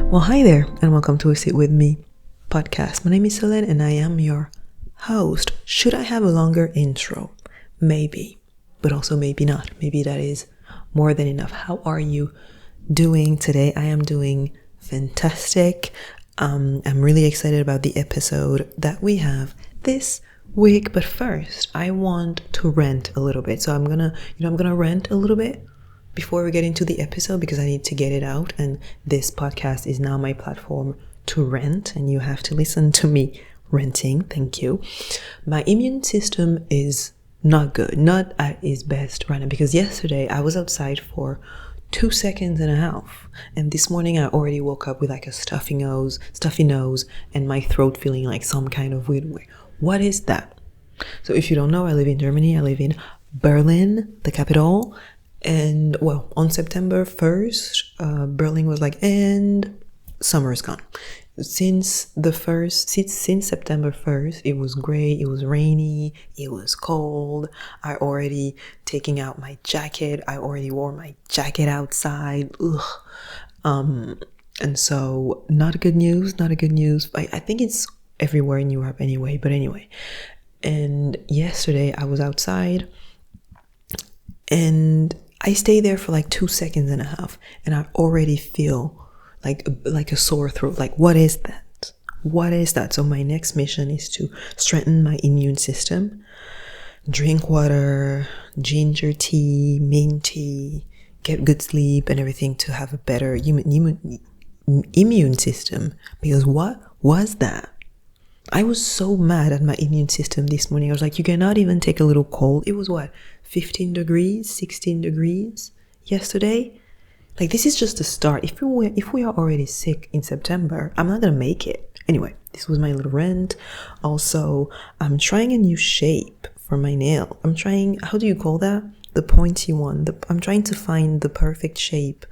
Well, hi there, and welcome to a Sit With Me podcast. My name is Selene, and I am your host. Should I have a longer intro? Maybe, but also maybe not. Maybe that is more than enough. How are you doing today? I am doing fantastic. I'm really excited about the episode that we have this week. But first, I want to rant a little bit. So I'm gonna rant a little bit before we get into the episode because I need to get it out, and this podcast is now my platform to rant, and you have to listen to me ranting. Thank you. My immune system is not good, not at its best right now, because yesterday I was outside for 2.5 seconds, and this morning I already woke up with like a stuffy nose, and my throat feeling like some kind of weird way. What is that? So if you don't know, I live in Germany. I live in Berlin, the capital. And well, on September 1st, Berlin was like, and summer is gone. Since September 1st, it was gray, it was rainy, it was cold. I already taking out my jacket. I already wore my jacket outside. And so not good news. I think it's everywhere in Europe anyway, but anyway. And yesterday I was outside and I stay there for like 2.5 seconds, and I already feel like a sore throat. Like, what is that? So my next mission is to strengthen my immune system, drink water, ginger tea, mint tea, get good sleep and everything to have a better immune system. Because what was that? I was so mad at my immune system this morning. I was like, you cannot even take a little cold. It was 15 degrees, 16 degrees yesterday. Like, this is just the start. If we are already sick in September, I'm not gonna make it. Anyway, this was my little rant. Also, I'm trying a new shape for my nail. I'm trying, how do you call that? The pointy one. I'm trying to find the perfect shape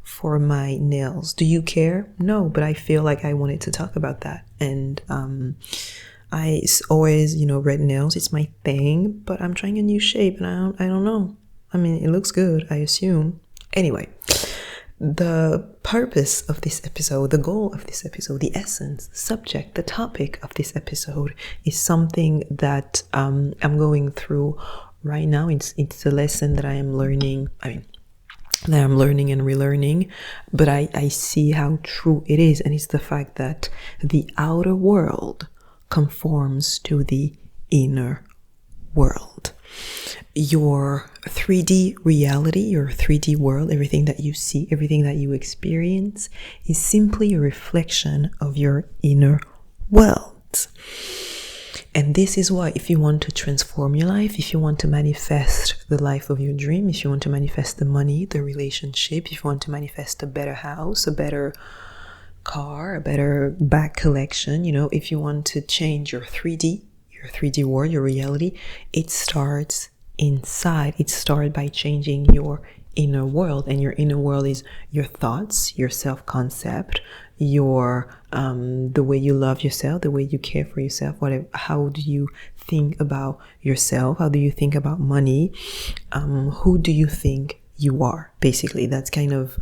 for my nails. Do you care? No, but I feel like I wanted to talk about that. And I always, red nails, it's my thing, but I'm trying a new shape and I don't know. I mean, it looks good, I assume. Anyway, the purpose of this episode, the goal of this episode, the essence, the subject, the topic of this episode is something that I'm going through right now. It's a lesson that I am learning. That I'm learning and relearning, but I see how true it is, and it's the fact that the outer world conforms to the inner world. Your 3D reality, your 3D world, everything that you see, everything that you experience is simply a reflection of your inner world. And this is why, if you want to transform your life, if you want to manifest the life of your dream, if you want to manifest the money, the relationship, if you want to manifest a better house, a better car, a better bag collection, if you want to change your 3D world, your reality, it starts inside. It starts by changing your inner world, and your inner world is your thoughts, your self-concept, your the way you love yourself, the way you care for yourself, whatever. How do you think about yourself? How do you think about money? Who do you think you are? Basically, that's kind of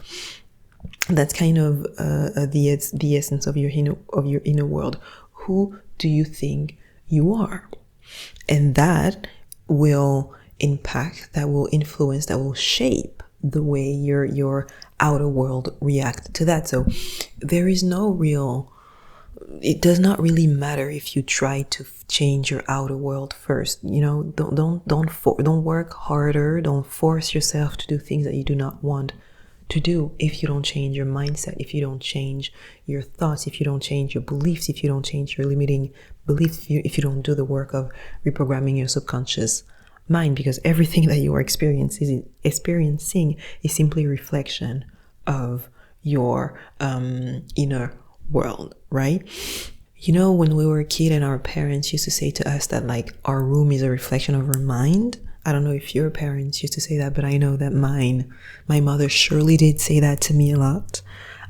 the essence of your inner world. Who do you think you are? And that will impact, that will influence, that will shape the way your outer world reacts to that. So there is it does not really matter if you try to change your outer world first. Don't work harder. Don't force yourself to do things that you do not want to do if you don't change your mindset, if you don't change your thoughts, if you don't change your beliefs, if you don't change your limiting beliefs, if you don't do the work of reprogramming your subconscious mind, because everything that you are experiencing is simply a reflection of your inner world, right? When we were a kid and our parents used to say to us that like our room is a reflection of our mind. I don't know if your parents used to say that, but I know that my mother surely did say that to me a lot.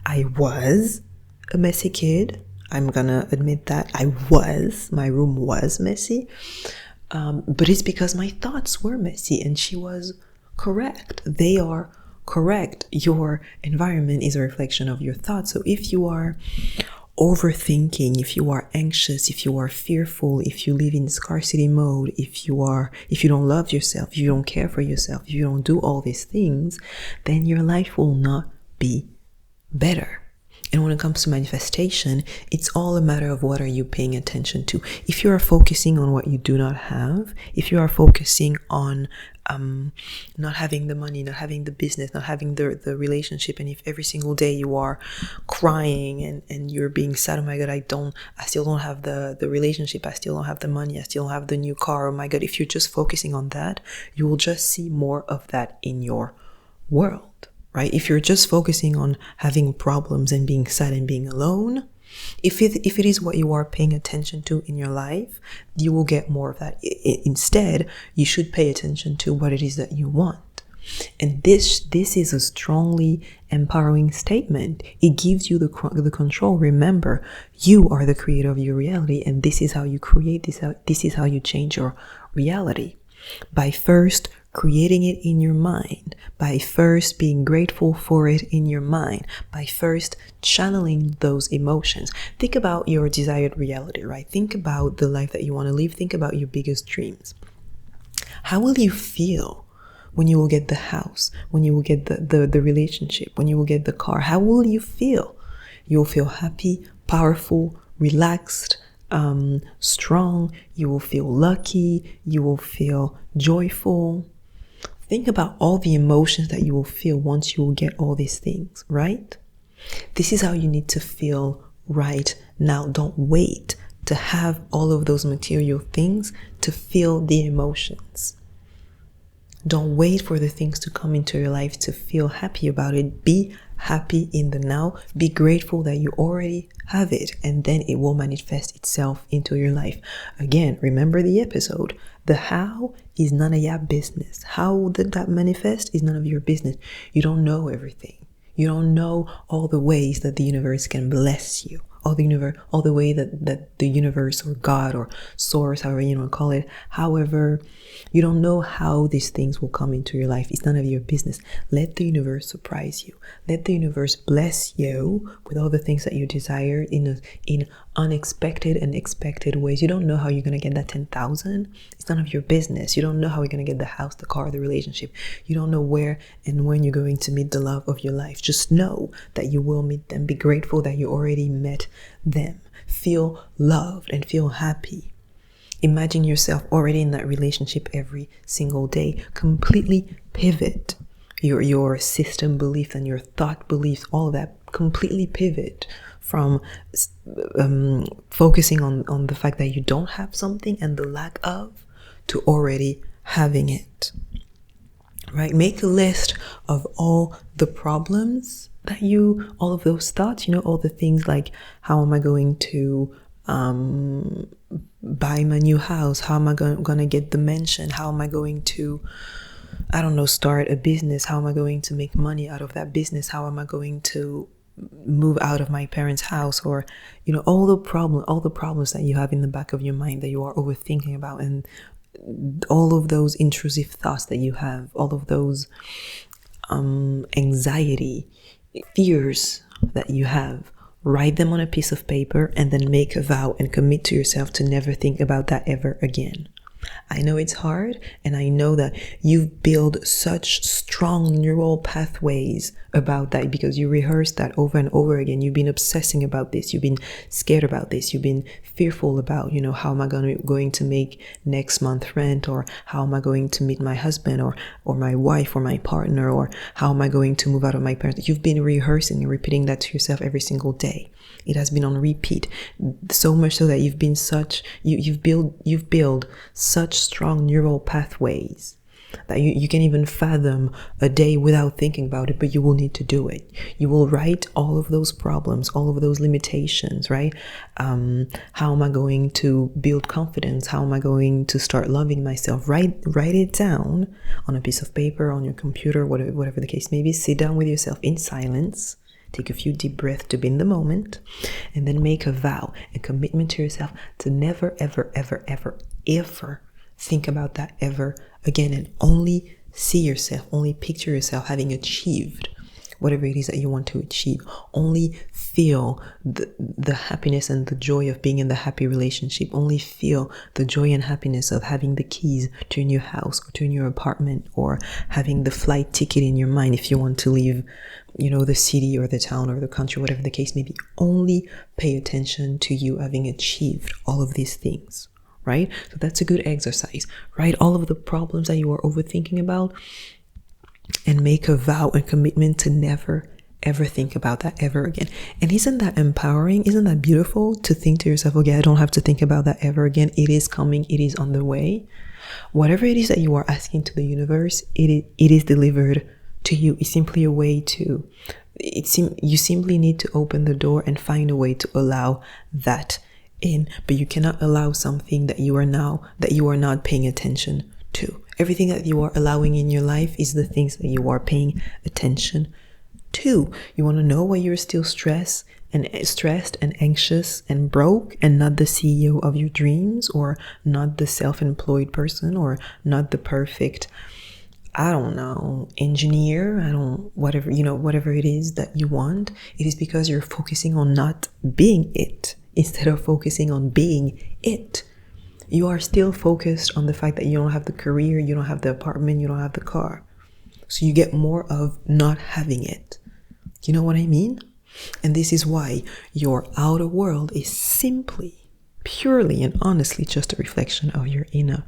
I was a messy kid. I'm gonna admit that my room was messy. But it's because my thoughts were messy, and she was correct. They are correct. Your environment is a reflection of your thoughts. So if you are overthinking, if you are anxious, if you are fearful, if you live in scarcity mode, if you don't love yourself, if you don't care for yourself, if you don't do all these things, then your life will not be better. And when it comes to manifestation, it's all a matter of what are you paying attention to. If you are focusing on what you do not have, if you are focusing on not having the money, not having the business, not having the relationship, and if every single day you are crying and you're being sad, oh my God, I still don't have the relationship, I still don't have the money, I still don't have the new car, oh my God, if you're just focusing on that, you will just see more of that in your world. Right? If you're just focusing on having problems and being sad and being alone, if it is what you are paying attention to in your life, you will get more of that. Instead, you should pay attention to what it is that you want. And this is a strongly empowering statement. It gives you the control. Remember, you are the creator of your reality, and this is how you create this is how you change your reality. By first creating it in your mind, by first being grateful for it in your mind, by first channeling those emotions. Think about your desired reality, right? Think about the life that you want to live. Think about your biggest dreams. How will you feel when you will get the house, when you will get the relationship, when you will get the car? How will you feel? You'll feel happy, powerful, relaxed, strong. You will feel lucky. You will feel joyful. Think about all the emotions that you will feel once you will get all these things, right? This is how you need to feel right now. Don't wait to have all of those material things to feel the emotions. Don't wait for the things to come into your life to feel happy about it. Be happy in the now. Be grateful that you already have it, and then it will manifest itself into your life. Again, remember the episode. The how is none of your business. How did that manifest is none of your business. You don't know everything. You don't know all the ways that the universe can bless you. All the way that the universe or God or source, however you want to call it, however, you don't know how these things will come into your life. It's none of your business. Let the universe surprise you. Let the universe bless you with all the things that you desire in unexpected and expected ways. You don't know how you're going to get that 10,000. It's none of your business. You don't know how you're going to get the house, the car, the relationship. You don't know where and when you're going to meet the love of your life. Just know that you will meet them. Be grateful that you already met them. Feel loved and feel happy. Imagine yourself already in that relationship every single day. Completely pivot your system belief and your thought beliefs, all of that. Completely pivot from focusing on the fact that you don't have something and the lack of, to already having it. Right? Make a list of all the problems that all of those thoughts, all the things like, how am I going to buy my new house? How am I going to get the mansion? How am I going to, start a business? How am I going to make money out of that business? How am I going to move out of my parents' house? Or, all the problems that you have in the back of your mind that you are overthinking about, and all of those intrusive thoughts that you have, all of those anxiety, fears that you have. Write them on a piece of paper and then make a vow and commit to yourself to never think about that ever again. I know it's hard, and I know that you've built such strong neural pathways about that because you rehearsed that over and over again. You've been obsessing about this. You've been scared about this. You've been fearful about, how am I going to make next month rent, or how am I going to meet my husband or my wife or my partner, or how am I going to move out of my parents? You've been rehearsing and repeating that to yourself every single day. It has been on repeat, so much so that you've built such strong neural pathways that you can even fathom a day without thinking about it, but you will need to do it. You will write all of those problems, all of those limitations, right? How am I going to build confidence? How am I going to start loving myself? Write it down on a piece of paper, on your computer, whatever the case may be. Sit down with yourself in silence. Take a few deep breaths to be in the moment, and then make a vow, a commitment to yourself to never, ever, ever, ever, ever think about that ever again, and only see yourself, only picture yourself having achieved whatever it is that you want to achieve. Only feel the happiness and the joy of being in the happy relationship. Only feel the joy and happiness of having the keys to a new house or to a new apartment, or having the flight ticket in your mind if you want to leave, the city or the town or the country, whatever the case may be. Only pay attention to you having achieved all of these things, right? So that's a good exercise. Write all of the problems that you are overthinking about and make a vow and commitment to never ever think about that ever again. And isn't that empowering? Isn't that beautiful to think to yourself, okay, I don't have to think about that ever again. It is coming. It is on the way. Whatever it is that you are asking to the universe, it is delivered to you. It's simply a way to, you simply need to open the door and find a way to allow that in. But you cannot allow something that you are not paying attention to. Everything that you are allowing in your life is the things that you are paying attention to. You want to know why you're still stressed and anxious and broke, and not the CEO of your dreams, or not the self-employed person, or not the perfect, engineer, whatever it is that you want. It is because you're focusing on not being it instead of focusing on being it. You are still focused on the fact that you don't have the career, you don't have the apartment, you don't have the car. So you get more of not having it. You know what I mean? And this is why your outer world is simply, purely and honestly just a reflection of your inner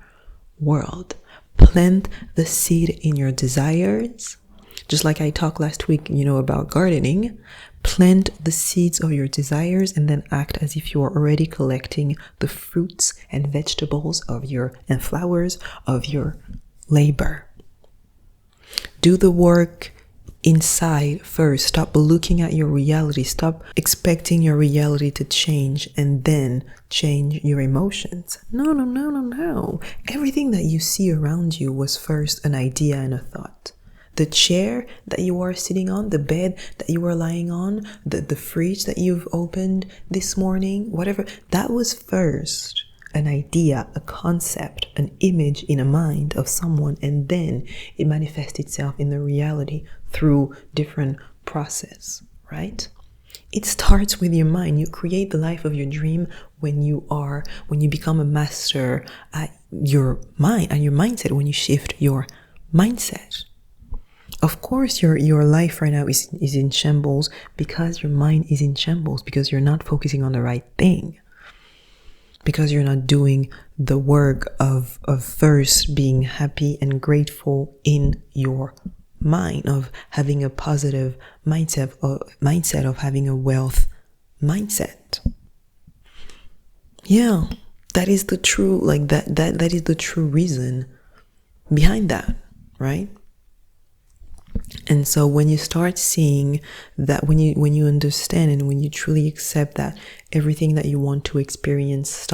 world. Plant the seed in your desires. Just like I talked last week, about gardening. Plant the seeds of your desires and then act as if you are already collecting the fruits and vegetables and flowers of your labor. Do the work inside first. Stop looking at your reality. Stop expecting your reality to change and then change your emotions. No. Everything that you see around you was first an idea and a thought. The chair that you are sitting on, the bed that you are lying on, the fridge that you've opened this morning, whatever, that was first an idea, a concept, an image in a mind of someone, and then it manifests itself in the reality through different process, right? It starts with your mind. You create the life of your dream when you become a master at your mind and your mindset, when you shift your mindset. Of course, your life right now is in shambles because your mind is in shambles, because you're not focusing on the right thing, because you're not doing the work of first being happy and grateful in your mind, of having a positive mindset of having a wealth mindset. Yeah, that is the true, that is the true reason behind that, right? And so when you start seeing that, when you understand and when you truly accept that everything that you want to experience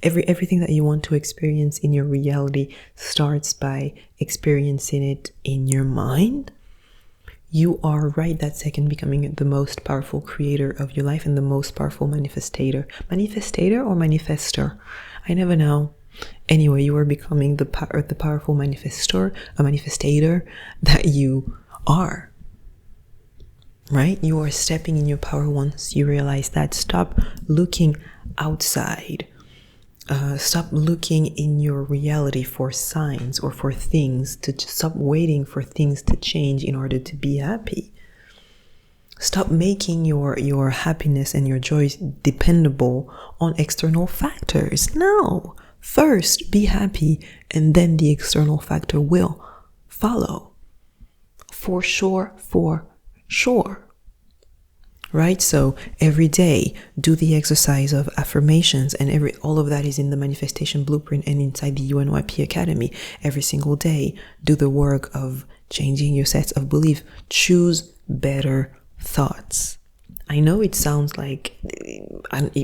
everything that you want to experience in your reality starts by experiencing it in your mind, you are right that second becoming the most powerful creator of your life and the most powerful manifester or manifester. I never know. Anyway, you are becoming the powerful manifestator that you are, right? You are stepping in your power once you realize that. Stop looking outside. Stop looking in your reality for signs or for things to stop waiting for things to change in order to be happy. Stop making your happiness and your joy dependable on external factors. No. First, be happy, and then the external factor will follow. For sure. Right? So every day, do the exercise of affirmations, and all of that is in the Manifestation Blueprint and inside the UNYP Academy. Every single day, do the work of changing your sets of belief. Choose better thoughts. I know it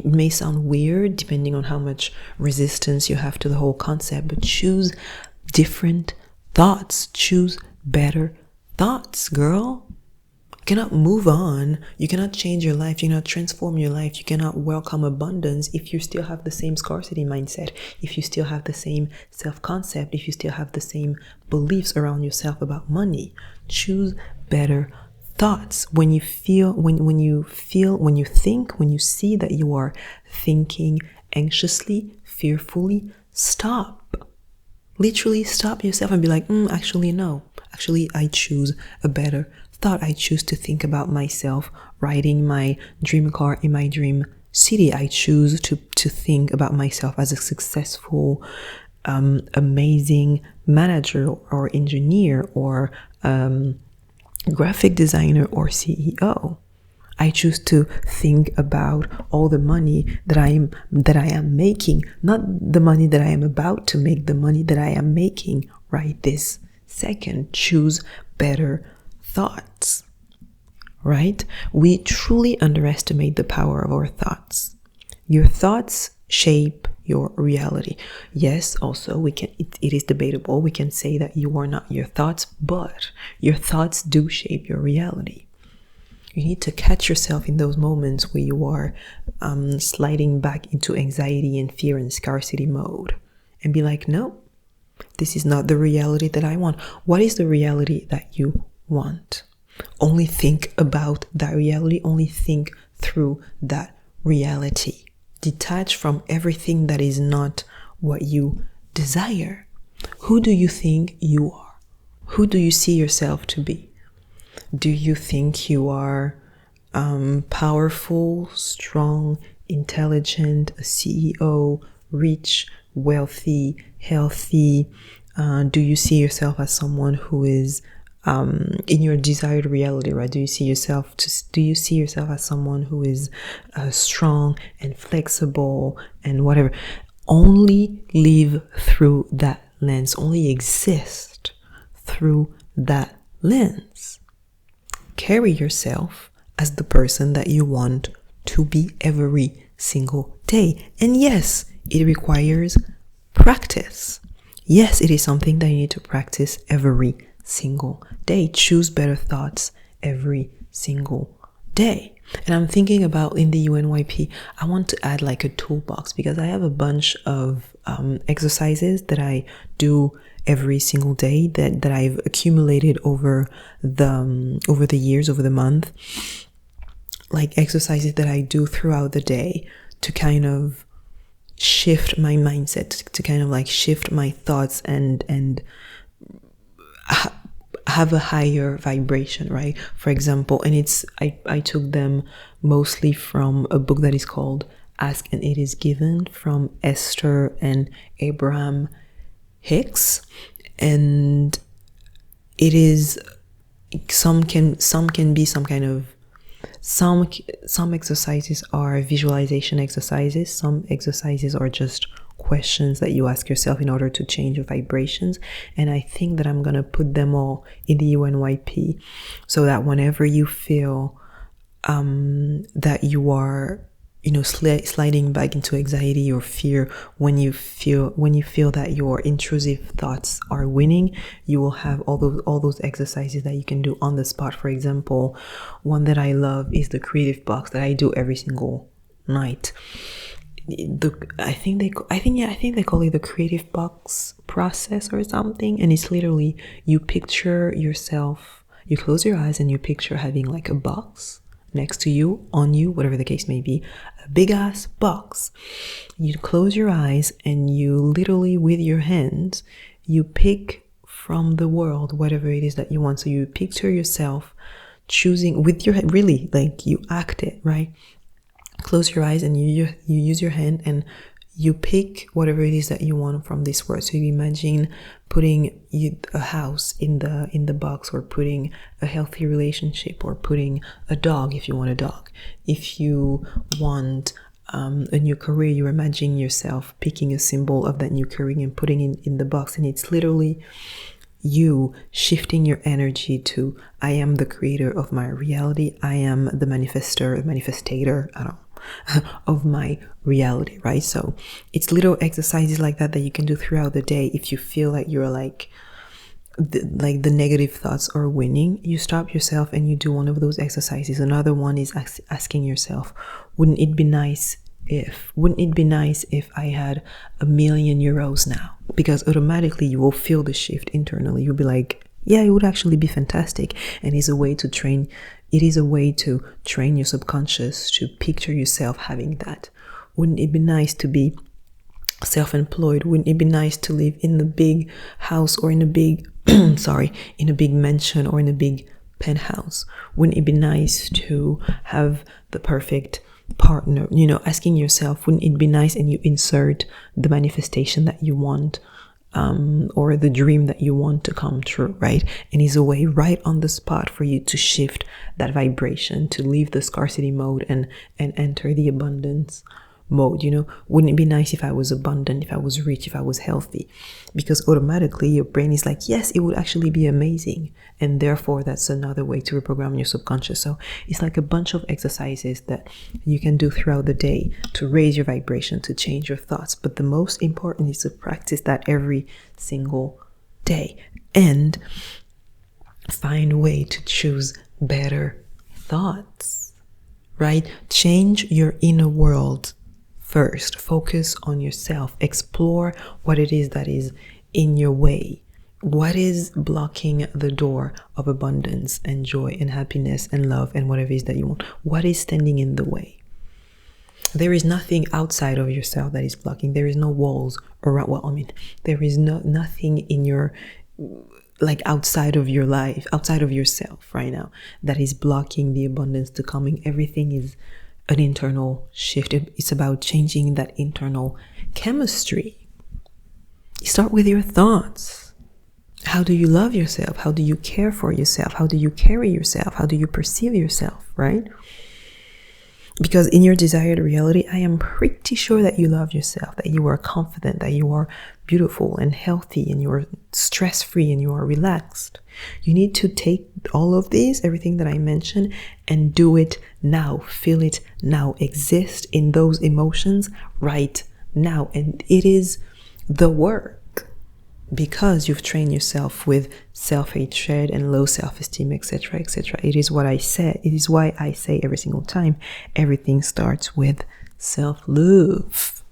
may sound weird depending on how much resistance you have to the whole concept, but choose different thoughts. Choose better thoughts, girl. You cannot move on. You cannot change your life. You cannot transform your life. You cannot welcome abundance if you still have the same scarcity mindset, if you still have the same self-concept, if you still have the same beliefs around yourself about money. Choose better thoughts. When you see that you are thinking anxiously, fearfully, stop. Literally stop yourself and be like, actually, no. Actually, I choose a better thought. I choose to think about myself riding my dream car in my dream city. I choose to think about myself as a successful, amazing manager or engineer or graphic designer or CEO. I choose to think about all the money that I am making, not the money that I am about to make, the money that I am making right this second. Choose better thoughts, right? We truly underestimate the power of our thoughts. Your thoughts shape your reality. Yes, also it is debatable. We can say that you are not your thoughts, but your thoughts do shape your reality. You need to catch yourself in those moments where you are sliding back into anxiety and fear and scarcity mode and be like, no, this is not the reality that I want. What is the reality that you want? Only think about that reality. Only think through that reality. Detach from everything that is not what you desire. Who do you think you are? Who do you see yourself to be? Do you think you are powerful, strong, intelligent, a CEO, rich, wealthy, healthy? Do you see yourself as someone who is in your desired reality, right? Do you see yourself as someone who is strong and flexible and whatever? Only live through that lens. Only exist through that lens. Carry yourself as the person that you want to be every single day. And yes, it requires practice. Yes, it is something that you need to practice every single day. Choose better thoughts every single day. And I'm thinking about in the UNYP, I want to add like a toolbox because I have a bunch of exercises that I do every single day that I've accumulated over the years, over the month, like exercises that I do throughout the day to kind of shift my mindset, to kind of like shift my thoughts and have a higher vibration, right? For example, and I took them mostly from a book that is called Ask and It Is Given from Esther and Abraham Hicks, and it is some exercises are visualization exercises, some exercises are just questions that you ask yourself in order to change your vibrations. And I think that I'm gonna put them all in the UNYP so that whenever you feel that you are sliding back into anxiety or fear, when you feel that your intrusive thoughts are winning, you will have all those exercises that you can do on the spot. For example, one that I love is the creative box that I do every single night. I think they call it the creative box process or something, and it's literally you picture yourself, you close your eyes and you picture having like a box next to you, on you, whatever the case may be, a big ass box. You close your eyes and you literally with your hands, you pick from the world whatever it is that you want. So you picture yourself choosing with your head, really, like you act it, right? Close your eyes and you use your hand and you pick whatever it is that you want from this world. So you imagine putting a house in the box, or putting a healthy relationship, or putting a dog if you want a dog. If you want a new career, you imagine yourself picking a symbol of that new career and putting it in the box. And it's literally you shifting your energy to, I am the creator of my reality. I am the manifestator, I don't know, of my reality, right? So it's little exercises like that you can do throughout the day if you feel like you're like like the negative thoughts are winning, you stop yourself and you do one of those exercises. Another one is asking yourself, wouldn't it be nice if I had €1,000,000 now? Because automatically you will feel the shift internally. You'll be like, yeah, it would actually be fantastic. And it is a way to train your subconscious to picture yourself having that. Wouldn't it be nice to be self-employed? Wouldn't it be nice to live in a big house or in a big in a big mansion or in a big penthouse? Wouldn't it be nice to have the perfect partner? Asking yourself, wouldn't it be nice? And you insert the manifestation that you want, or the dream that you want to come true, right? And it's a way right on the spot for you to shift that vibration, to leave the scarcity mode and enter the abundance mode. Wouldn't it be nice if I was abundant, if I was rich, if I was healthy? Because automatically your brain is like, yes, it would actually be amazing. And therefore that's another way to reprogram your subconscious. So it's like a bunch of exercises that you can do throughout the day to raise your vibration, to change your thoughts. But the most important is to practice that every single day and find a way to choose better thoughts, right? Change your inner world first. Focus on yourself. Explore what it is that is in your way. What is blocking the door of abundance and joy and happiness and love and whatever it is that you want? What is standing in the way? There is nothing outside of yourself that is blocking. There is no walls around. There is nothing in your, like outside of your life, outside of yourself right now, that is blocking the abundance to coming. Everything is an internal shift. It's about changing that internal chemistry. You start with your thoughts. How do you love yourself? How do you care for yourself? How do you carry yourself? How do you perceive yourself, right? Because in your desired reality, I am pretty sure that you love yourself, that you are confident, that you are beautiful and healthy, and you are stress-free and you are relaxed. You need to take all of these, everything that I mentioned, and do it now. Feel it now. Exist in those emotions right now. And it is the work, because you've trained yourself with self-hatred and low self-esteem, etc., etc. It is what I said. It is why I say every single time, everything starts with self-love.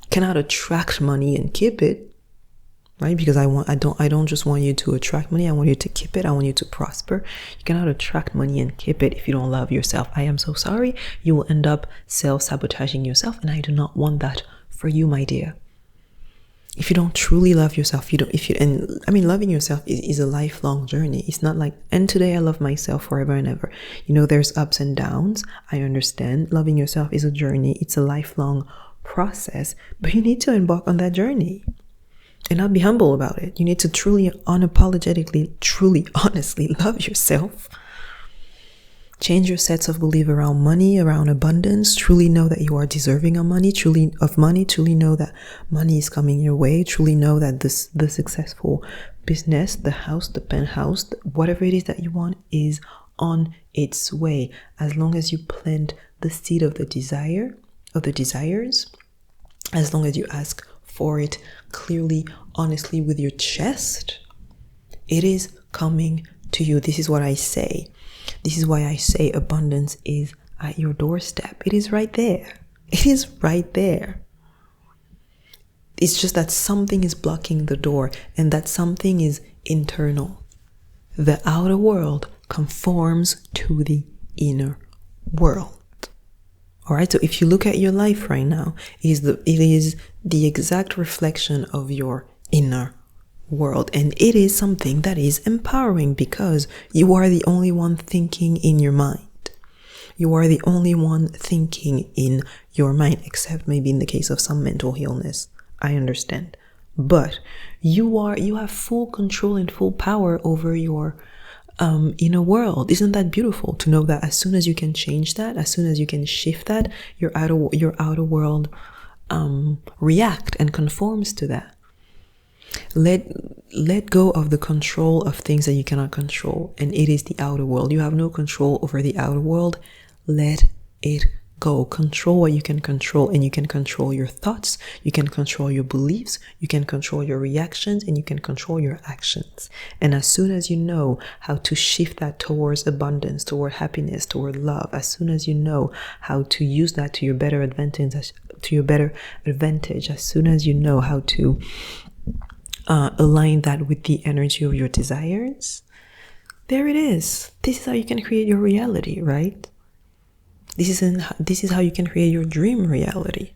You cannot attract money and keep it, right? Because I don't just want you to attract money. I want you to keep it. I want you to prosper. You cannot attract money and keep it if you don't love yourself. I am so sorry. You will end up self-sabotaging yourself, and I do not want that for you, my dear. If you don't truly love yourself, loving yourself is a lifelong journey. It's not like, and today I love myself forever and ever. There's ups and downs. I understand. Loving yourself is a journey. It's a lifelong process, but you need to embark on that journey and not be humble about it. You need to truly, unapologetically, truly, honestly love yourself. Change your sets of belief around money, around abundance. Truly know that you are deserving of money. Truly know that money is coming your way. Truly know that the successful business, the house, the penthouse, whatever it is that you want is on its way. As long as you plant the seed of the desires, as long as you ask for it clearly, honestly, with your chest, it is coming to you. This is what I say. This is why I say abundance is at your doorstep. It is right there. It is right there. It's just that something is blocking the door, and that something is internal. The outer world conforms to the inner world. All right. So if you look at your life right now, it is the exact reflection of your inner world, and it is something that is empowering, because you are the only one thinking in your mind. You are the only one thinking in your mind, except maybe in the case of some mental illness. I understand, but you have full control and full power over your inner world. Isn't that beautiful to know that as soon as you can change that, as soon as you can shift that, your outer world react and conforms to that. Let go of the control of things that you cannot control, and it is the outer world. You have no control over the outer world. Let it go. Control what you can control, and you can control your thoughts, you can control your beliefs, you can control your reactions, and you can control your actions. And as soon as you know how to shift that towards abundance, toward happiness, toward love, as soon as you know how to use that to your better advantage, as soon as you know how to align that with the energy of your desires, there it is. This is how you can create your reality, right? This is how you can create your dream reality.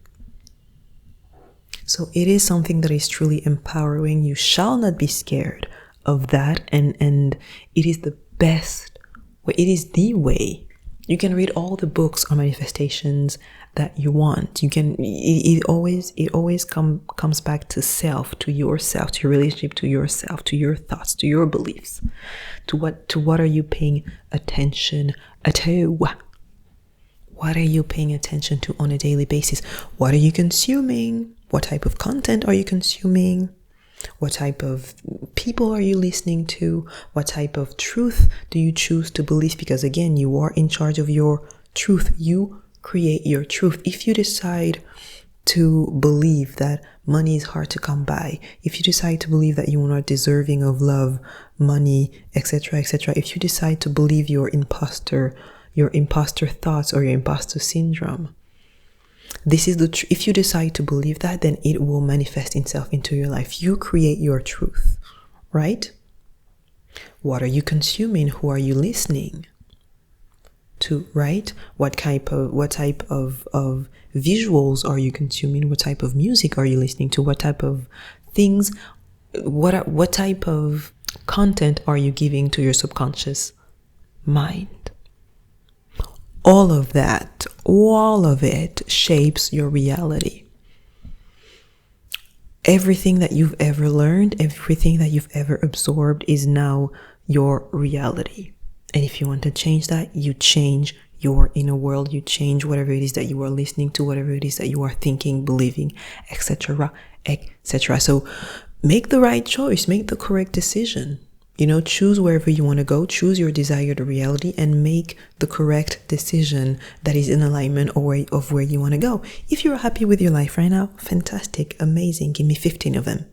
So it is something that is truly empowering. You shall not be scared of that, and it is the best way. It is the way. You can read all the books on manifestations that you want. You can. It always comes back to self, to yourself, to your relationship to yourself, to your thoughts, to your beliefs, to what are you paying attention to? What are you paying attention to on a daily basis? What are you consuming? What type of content are you consuming? What type of people are you listening to? What type of truth do you choose to believe? Because again, you are in charge of your truth. You create your truth. If you decide to believe that money is hard to come by, if you decide to believe that you are not deserving of love, money, etc., etc., if you decide to believe your imposter thoughts or your imposter syndrome, this is if you decide to believe that, then it will manifest itself into your life. You create your truth, right? What are you consuming? Who are you listening to, right? What type of visuals are you consuming? What type of music are you listening to? What type of things, what type of content are you giving to your subconscious mind? All of it shapes your reality. Everything that you've ever learned, everything that you've ever absorbed is now your reality. And if you want to change that, you change your inner world, you change whatever it is that you are listening to, whatever it is that you are thinking, believing, etc., etc. So make the right choice, make the correct decision. Choose wherever you want to go, choose your desired reality, and make the correct decision that is in alignment of where you want to go. If you're happy with your life right now, fantastic, amazing, give me 15 of them.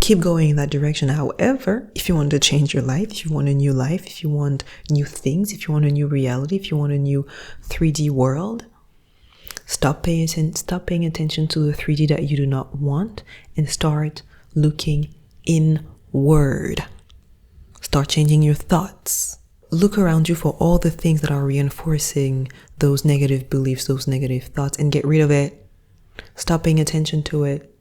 Keep going in that direction. However, if you want to change your life, if you want a new life, if you want new things, if you want a new reality, if you want a new 3D world, stop paying attention to the 3D that you do not want and start looking inward. Start changing your thoughts. Look around you for all the things that are reinforcing those negative beliefs, those negative thoughts, and get rid of it. Stop paying attention to it.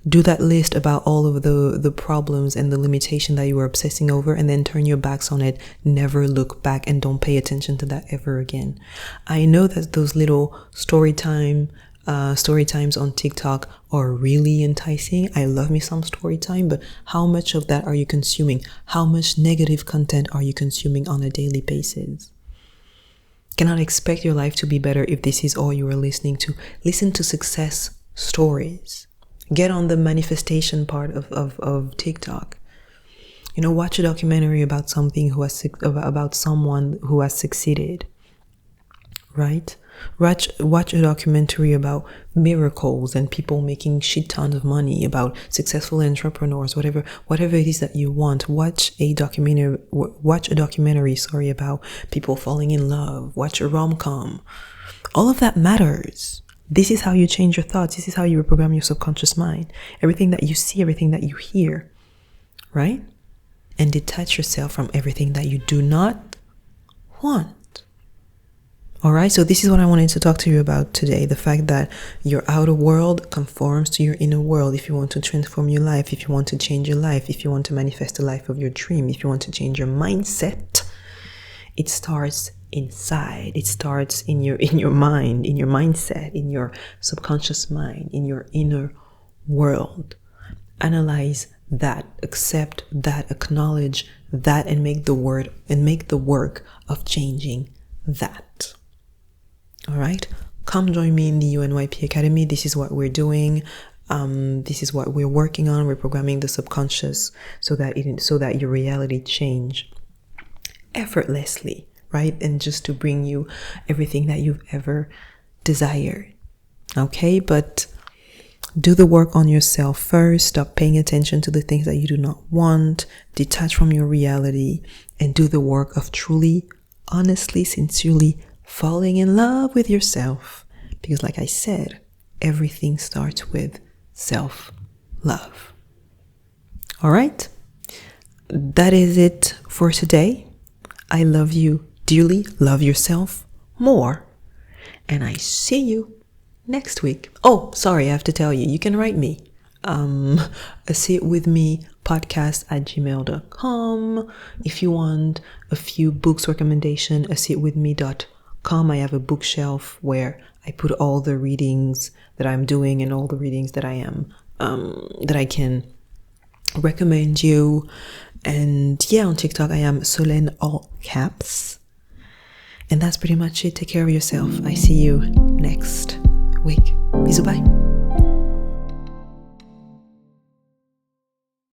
Do that list about all of the problems and the limitation that you are obsessing over, and then turn your backs on it. Never look back, and don't pay attention to that ever again. I know that those little story times on TikTok are really enticing. I love me some story time, but how much of that are you consuming? How much negative content are you consuming on a daily basis? Cannot expect your life to be better if this is all you are listening to. Listen to success stories. Get on the manifestation part of TikTok. Watch a documentary about about someone who has succeeded, right? Watch a documentary about miracles and people making shit tons of money, about successful entrepreneurs, whatever it is that you want. Watch a documentary about people falling in love. Watch a rom-com. All of that matters. This is how you change your thoughts. This is how you reprogram your subconscious mind. Everything that you see, everything that you hear, right? And detach yourself from everything that you do not want. All right, so this is what I wanted to talk to you about today. The fact that your outer world conforms to your inner world. If you want to transform your life, if you want to change your life, if you want to manifest the life of your dream, if you want to change your mindset, it starts inside. It starts in your mind, in your mindset, in your subconscious mind, in your inner world. Analyze that, accept that, acknowledge that, and make the work of changing that. All right, come join me in the UNYP Academy. This is what we're doing. This is what we're working on. We're reprogramming the subconscious so that your reality change effortlessly, right? And just to bring you everything that you've ever desired. Okay, but do the work on yourself first. Stop paying attention to the things that you do not want. Detach from your reality and do the work of truly, honestly, sincerely falling in love with yourself. Because like I said, everything starts with self-love. All right, that is it for today. I love you dearly. Love yourself more. And I see you next week. Oh, sorry, I have to tell you, you can write me. A sit with me podcast@gmail.com. If you want a few books recommendation, a sitwithme.com. I have a bookshelf where I put all the readings that I'm doing and all the readings that I am, that I can recommend you. And yeah, on TikTok, I am Solène all caps. And that's pretty much it. Take care of yourself. I see you next week. Bisous, bye.